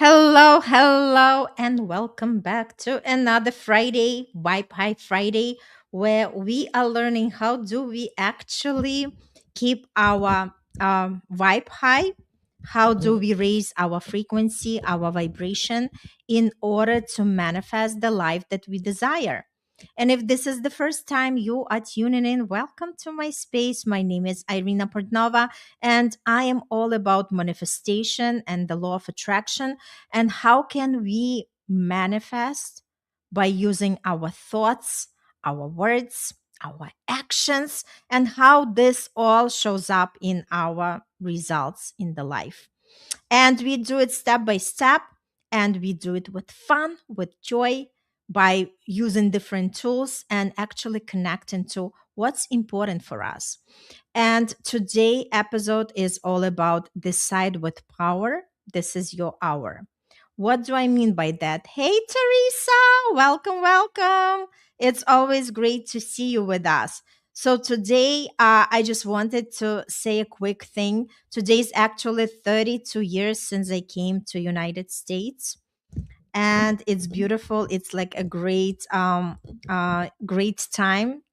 Hello, hello, and welcome back to another Friday, Vibe High Friday, where we are learning how do we actually keep our vibe high. How do we raise our frequency, our vibration in order to manifest the life that we desire? And if this is the first time you are tuning in, welcome to my space. My name is Irina Portnova, and I am all about manifestation and the law of attraction and how can we manifest by using our thoughts, our words, our actions, and how this all shows up in our results in the life. And we do it step by step, and we do it with fun, with joy, by using different tools and actually connecting to what's important for us. And today episode is all about decide with power. This is your hour. What do I mean by that? Hey Teresa, welcome, welcome. It's always great to see you with us. So today, I just wanted to say a quick thing. Today is actually 32 years since I came to United States, and it's beautiful. It's like a great time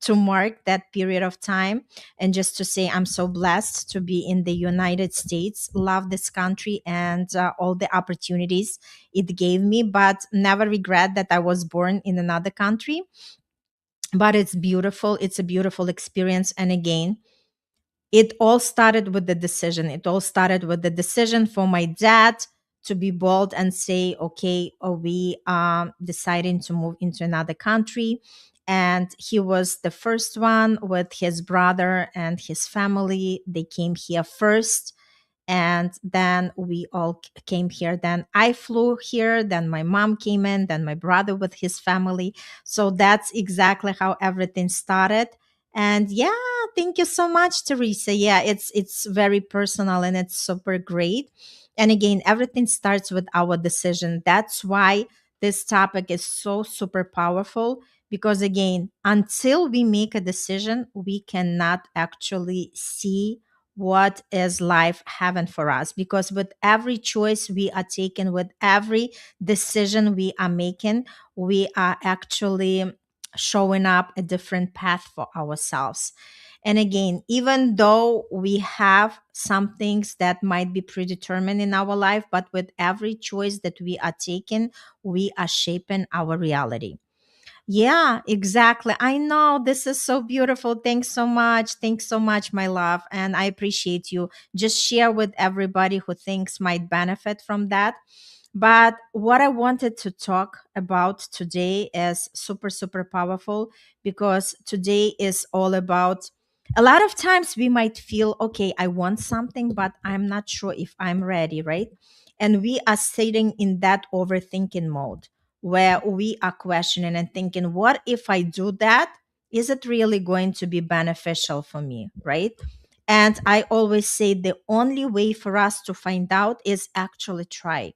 to mark that period of time, and just to say I'm so blessed to be in the United States. Love this country and all the opportunities it gave me, but never regret that I was born in another country. But it's beautiful. It's a beautiful experience, and again, it all started with the decision. It all started with the decision for my dad to be bold and say, okay, we deciding to move into another country. And he was the first one with his brother and his family. They came here first. And then we all came here. Then I flew here. Then my mom came in. Then my brother with his family. So that's exactly how everything started. And yeah, thank you so much, Teresa. Yeah, it's very personal and it's super great. And again, everything starts with our decision. That's why this topic is so super powerful, because again, until we make a decision, we cannot actually see what is life having for us, because with every choice we are taking, with every decision we are making, we are actually showing up a different path for ourselves. And again, even though we have some things that might be predetermined in our life, but with every choice that we are taking, we are shaping our reality. Yeah, exactly. I know this is so beautiful. Thanks so much. Thanks so much, my love. And I appreciate you. Just share with everybody who thinks might benefit from that. But what I wanted to talk about today is super, super powerful, because today is all about a lot of times we might feel, okay, I want something, but I'm not sure if I'm ready, right? And we are sitting in that overthinking mode where we are questioning and thinking, what if I do that? Is it really going to be beneficial for me? Right. And I always say the only way for us to find out is actually try,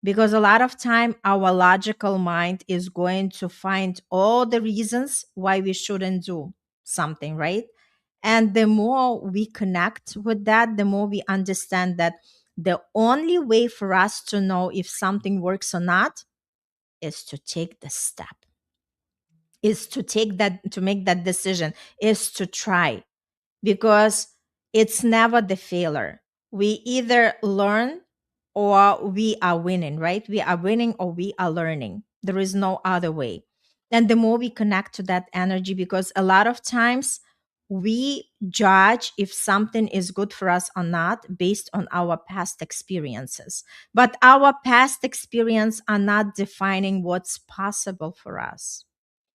because a lot of time our logical mind is going to find all the reasons why we shouldn't do something, right? And the more we connect with that, the more we understand that the only way for us to know if something works or not is to take the step, is to take that, to make that decision, is to try, because it's never the failure. We either learn or we are winning, right? We are winning or we are learning. There is no other way. And the more we connect to that energy, because a lot of times we judge if something is good for us or not based on our past experiences. But our past experience are not defining what's possible for us.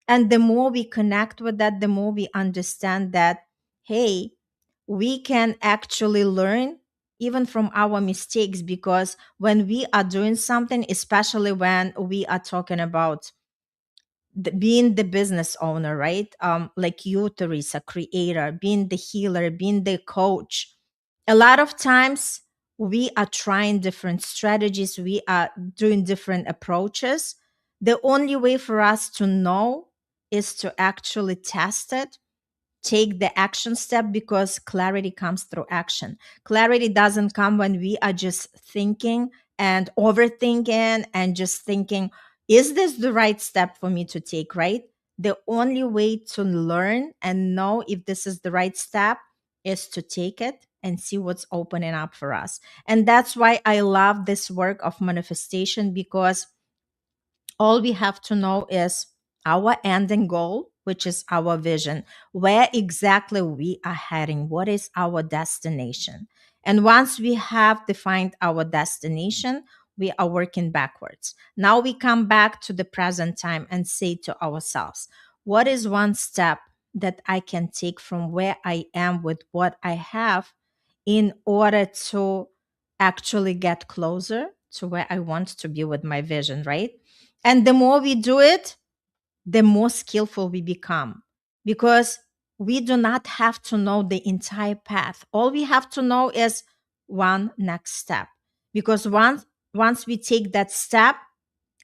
And the more we connect with that, the more we understand that, hey, we can actually learn even from our mistakes. Because when we are doing something, especially when we are talking about being the business owner, right? Like you, Teresa, creator, being the healer, being the coach, a lot of times we are trying different strategies, we are doing different approaches. The only way for us to know is to actually test it, take the action step, because clarity comes through action. Clarity doesn't come when we are just thinking and overthinking and just thinking, is this the right step for me to take, right? The only way to learn and know if this is the right step is to take it and see what's opening up for us. And that's why I love this work of manifestation, because all we have to know is our ending goal, which is our vision, where exactly we are heading, what is our destination. And once we have defined our destination, we are working backwards. Now we come back to the present time and say to ourselves, what is one step that I can take from where I am with what I have in order to actually get closer to where I want to be with my vision, right? And the more we do it, the more skillful we become, because we do not have to know the entire path. All we have to know is one next step. Because once we take that step,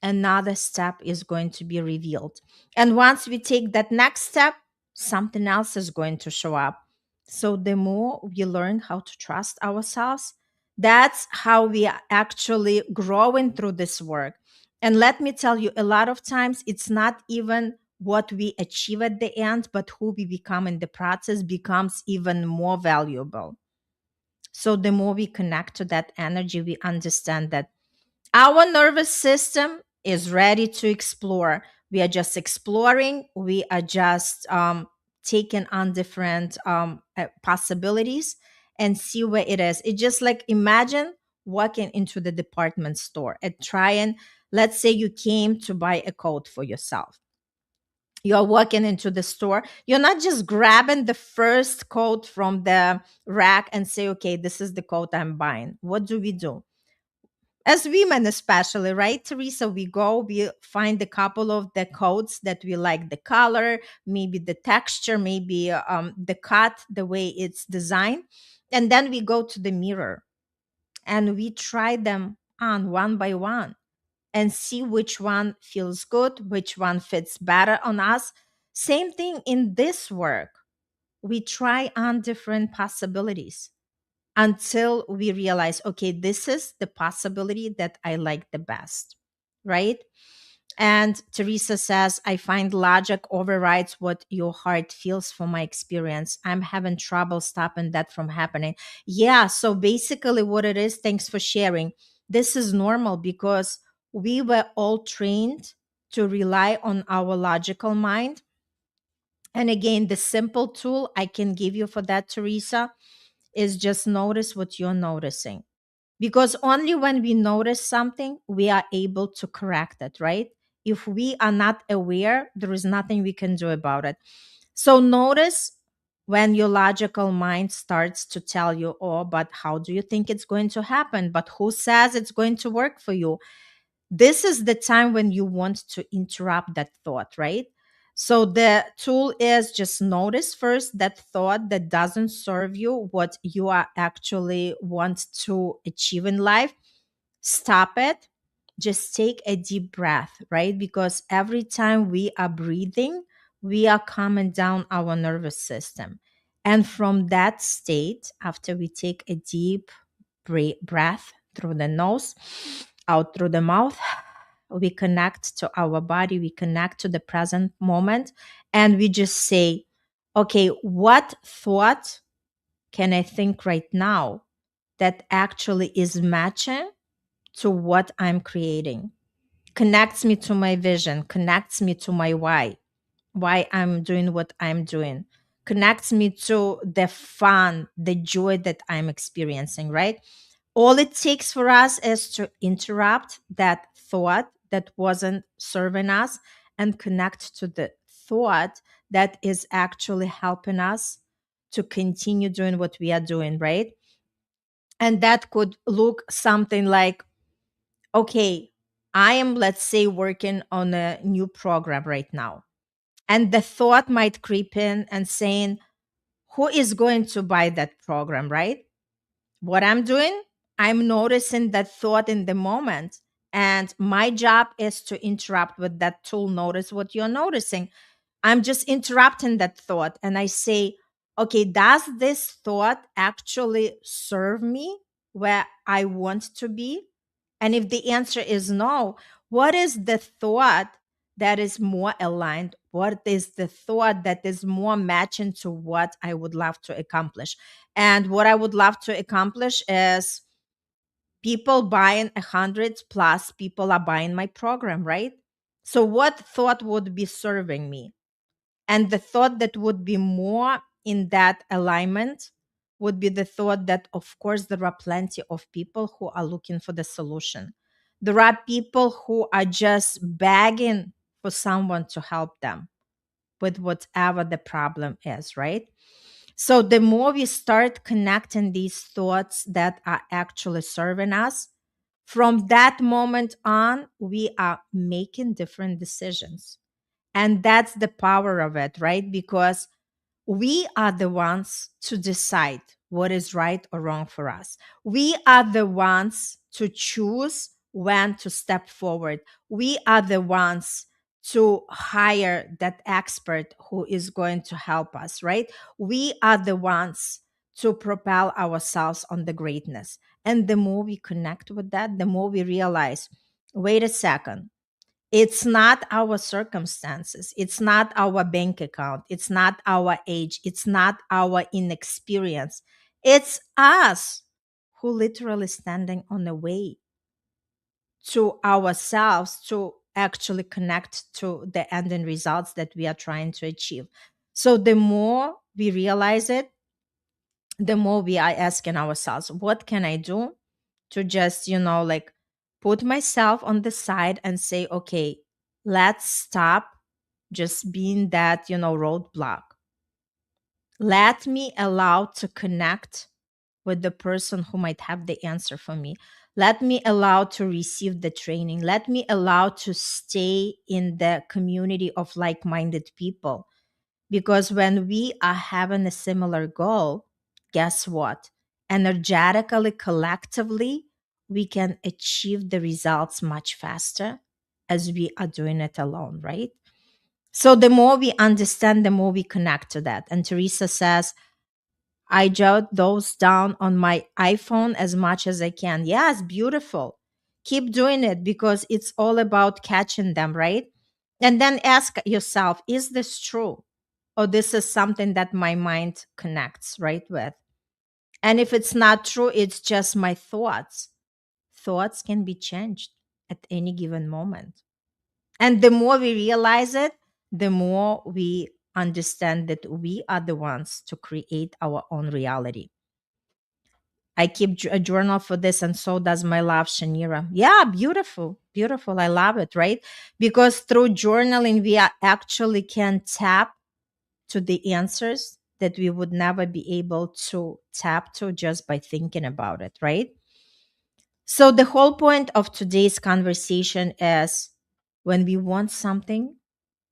another step is going to be revealed. And once we take that next step, something else is going to show up. So the more we learn how to trust ourselves, that's how we are actually growing through this work. And let me tell you, a lot of times it's not even what we achieve at the end, but who we become in the process becomes even more valuable. So the more we connect to that energy, we understand that our nervous system is ready to explore. We are just exploring. We are just taking on different possibilities and see where it is. It's just like, imagine walking into the department store and trying, let's say you came to buy a coat for yourself. You're walking into the store. You're not just grabbing the first coat from the rack and say, okay, this is the coat I'm buying. What do we do? As women, especially, right, Teresa? We go, we find a couple of the coats that we like, the color, maybe the texture, maybe the cut, the way it's designed. And then we go to the mirror and we try them on one by one and see which one feels good, which one fits better on us. Same thing in this work. We try on different possibilities until we realize, okay, this is the possibility that I like the best, right? And Teresa says, I find logic overrides what your heart feels from my experience. I'm having trouble stopping that from happening. Yeah. So basically, what it is, thanks for sharing. This is normal because we were all trained to rely on our logical mind. And again, the simple tool I can give you for that, Teresa, is just notice what you're noticing. Because only when we notice something, we are able to correct it, right? If we are not aware, there is nothing we can do about it. So notice when your logical mind starts to tell you, oh, but how do you think it's going to happen? But who says it's going to work for you? This is the time when you want to interrupt that thought, right? So the tool is just notice first that thought that doesn't serve you, what you are actually want to achieve in life. Stop it. Just take a deep breath, right? Because every time we are breathing, we are calming down our nervous system. And from that state, after we take a deep breath through the nose, out through the mouth, we connect to our body, we connect to the present moment, and we just say, okay, what thought can I think right now that actually is matching to what I'm creating? Connects me to my vision, connects me to my why I'm doing what I'm doing, connects me to the fun, the joy that I'm experiencing, right? All it takes for us is to interrupt that thought that wasn't serving us and connect to the thought that is actually helping us to continue doing what we are doing, right? And that could look something like, okay, I am, let's say, working on a new program right now. And the thought might creep in and saying, who is going to buy that program, right? What I'm doing, I'm noticing that thought in the moment. And my job is to interrupt with that tool. Notice what you're noticing. I'm just interrupting that thought. And I say, okay, does this thought actually serve me where I want to be? And if the answer is no, what is the thought that is more aligned? What is the thought that is more matching to what I would love to accomplish? And what I would love to accomplish is people buying 100 plus people are buying my program, right? So, what thought would be serving me? And the thought that would be more in that alignment would be the thought that, of course, there are plenty of people who are looking for the solution. There are people who are just begging for someone to help them with whatever the problem is, right? So the more we start connecting these thoughts that are actually serving us, from that moment on, we are making different decisions. And that's the power of it, right? Because we are the ones to decide what is right or wrong for us. We are the ones to choose when to step forward. We are the ones to hire that expert who is going to help us, right? We are the ones to propel ourselves on the greatness. And the more we connect with that, the more we realize, wait a second, it's not our circumstances. It's not our bank account. It's not our age. It's not our inexperience. It's us who literally standing on the way to ourselves to actually connect to the ending results that we are trying to achieve. So the more we realize it, the more we are asking ourselves, what can I do to just, like put myself on the side and say, okay, let's stop just being that, roadblock. Let me allow to connect with the person who might have the answer for me. Let me allow to receive the training. Let me allow to stay in the community of like-minded people. Because when we are having a similar goal, guess what? Energetically, collectively, we can achieve the results much faster as we are doing it alone, right? So the more we understand, the more we connect to that. And Teresa says, I jot those down on my iPhone as much as I can. Yes, beautiful. Keep doing it because it's all about catching them, right? And then ask yourself, is this true? Or this is something that my mind connects right with? And if it's not true, it's just my thoughts. Thoughts can be changed at any given moment. And the more we realize it, the more we understand that we are the ones to create our own reality. I keep a journal for this, and so does my love, Shanira. Yeah, beautiful, beautiful. I love it, right? Because through journaling, we actually can tap to the answers that we would never be able to tap to just by thinking about it, right? So, the whole point of today's conversation is when we want something,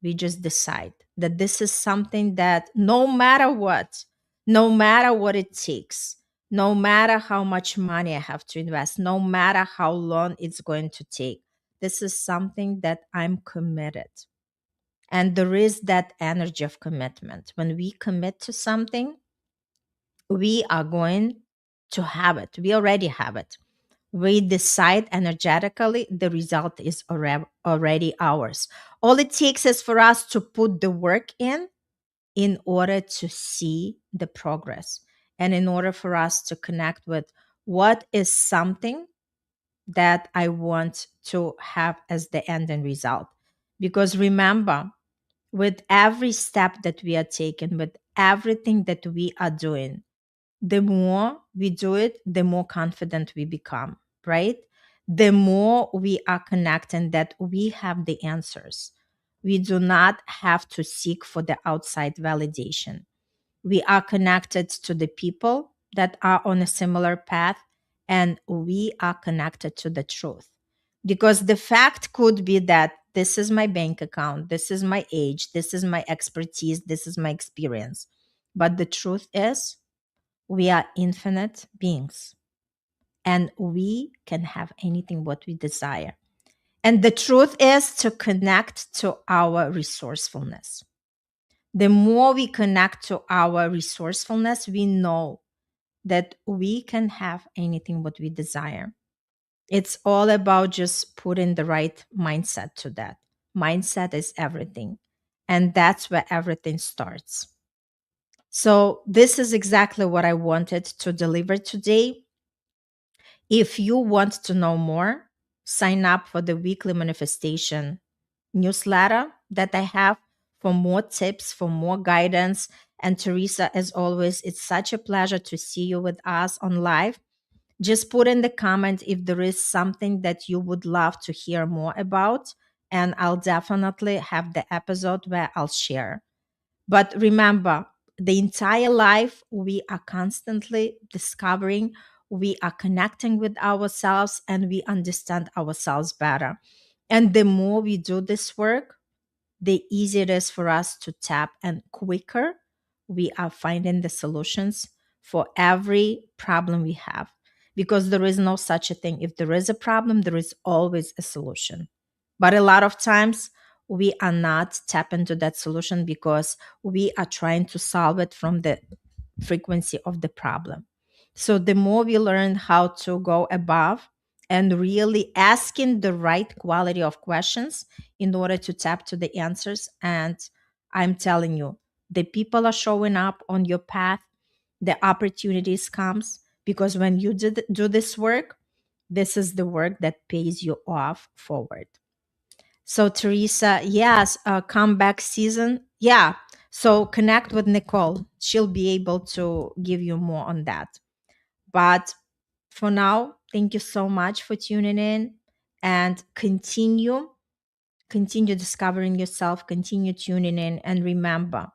we just decide that this is something that no matter what it takes, no matter how much money I have to invest, no matter how long it's going to take, this is something that I'm committed. And there is that energy of commitment. When we commit to something, we are going to have it. We already have it. We decide energetically, the result is already ours. All it takes is for us to put the work in order to see the progress and in order for us to connect with what is something that I want to have as the ending result. Because remember, with every step that we are taking, with everything that we are doing, the more we do it, the more confident we become, right? The more we are connecting that we have the answers. We do not have to seek for the outside validation. We are connected to the people that are on a similar path, and we are connected to the truth. Because the fact could be that this is my bank account, this is my age, this is my expertise, this is my experience. But the truth is, we are infinite beings and we can have anything what we desire. And the truth is to connect to our resourcefulness. The more we connect to our resourcefulness, we know that we can have anything what we desire. It's all about just putting the right mindset to that. Mindset is everything. And that's where everything starts. So, this is exactly what I wanted to deliver today. If you want to know more, sign up for the weekly manifestation newsletter that I have for more tips, for more guidance. And Teresa, as always, it's such a pleasure to see you with us on live. Just put in the comment if there is something that you would love to hear more about, and I'll definitely have the episode where I'll share. But remember, the entire life, we are constantly discovering, we are connecting with ourselves, and we understand ourselves better. And the more we do this work, the easier it is for us to tap and quicker we are finding the solutions for every problem we have. Because there is no such a thing. If there is a problem, there is always a solution. But a lot of times we are not tapping into that solution because we are trying to solve it from the frequency of the problem. So the more we learn how to go above and really asking the right quality of questions in order to tap to the answers. And I'm telling you, the people are showing up on your path, the opportunities comes because when you do this work, this is the work that pays you off forward. So Teresa, yes, comeback season. Yeah. So connect with Nicole. She'll be able to give you more on that. But for now, thank you so much for tuning in and continue discovering yourself, continue tuning in and remember,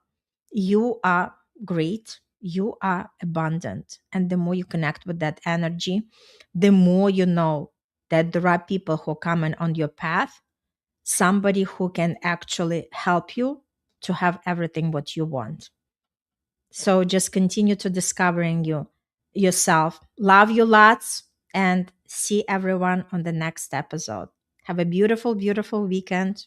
you are great, you are abundant. And the more you connect with that energy, the more you know that there are people who are coming on your path, somebody who can actually help you to have everything what you want. So just continue to discovering yourself. Love you lots and see everyone on the next episode. Have a beautiful, beautiful weekend.